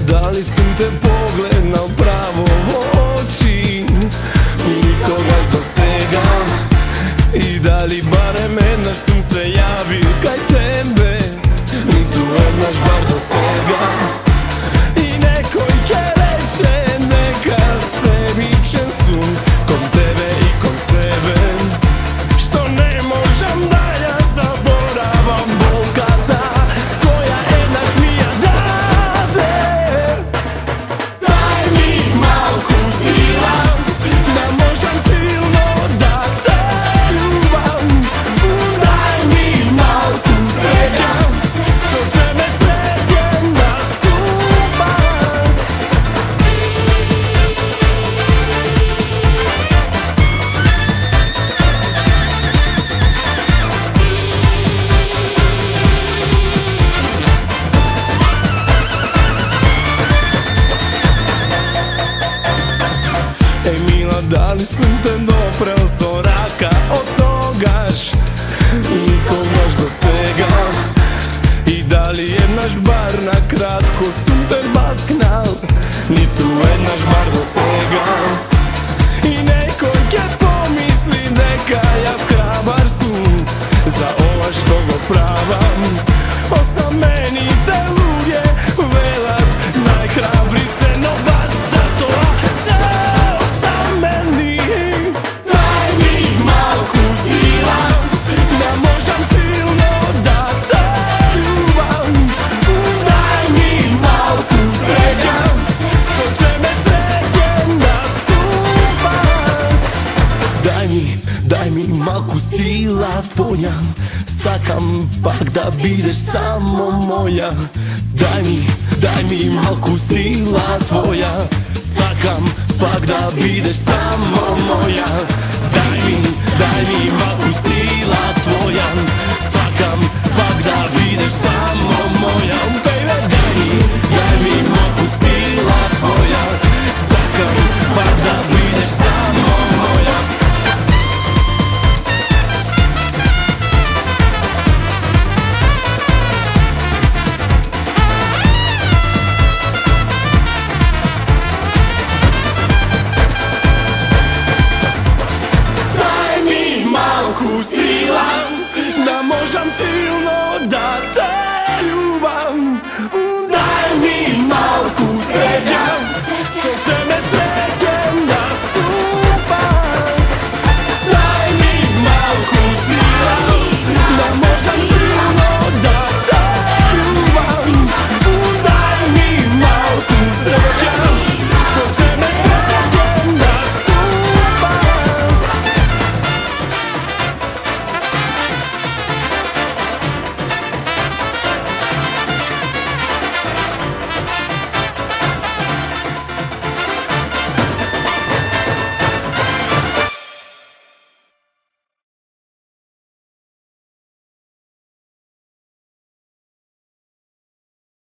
dali sam te pogled na pravo oči, nikoga dosegam. I da li barem jednaš sam se javil kaj tebe, ni tu jednaš bar dosegam. I nekoj ke reče neka sebičen sum, kom tebe i kom sebe, što ne možem da ja zaboravam bol kada koja jednaš mi ja dade. Daj mi malku sila, da možem silno da te ljubam. Daj mi malku svega, što tebe sretjem da stupam. Ej mila, da li sam te dopreo so raka od togaš, nikogaš dosegam. I da li jednaš bar na kratko sam te baknal, ni tu jednaš bar dosegam. I nekoj ke pomisli deka ja hrabar sum za ova što go pravam. Osam meni deluje velat najhrabri se, no baš zato sve osam meni. Daj mi malku sila, da možem silno da te ljubam. Daj mi malku svega, što tebe sretjem da stupam. Daj mi malku sila tvoja, sakam pak da bideš samo moja. Daj mi malku sila tvoja, sakam pak da bideš samo moja. Daj mi malku sila tvoja, sakam pak da bideš samo moja. Baby, daj mi malku sila tvoja, sakam pak da bideš samo moja. Malku sila, da možem silno da te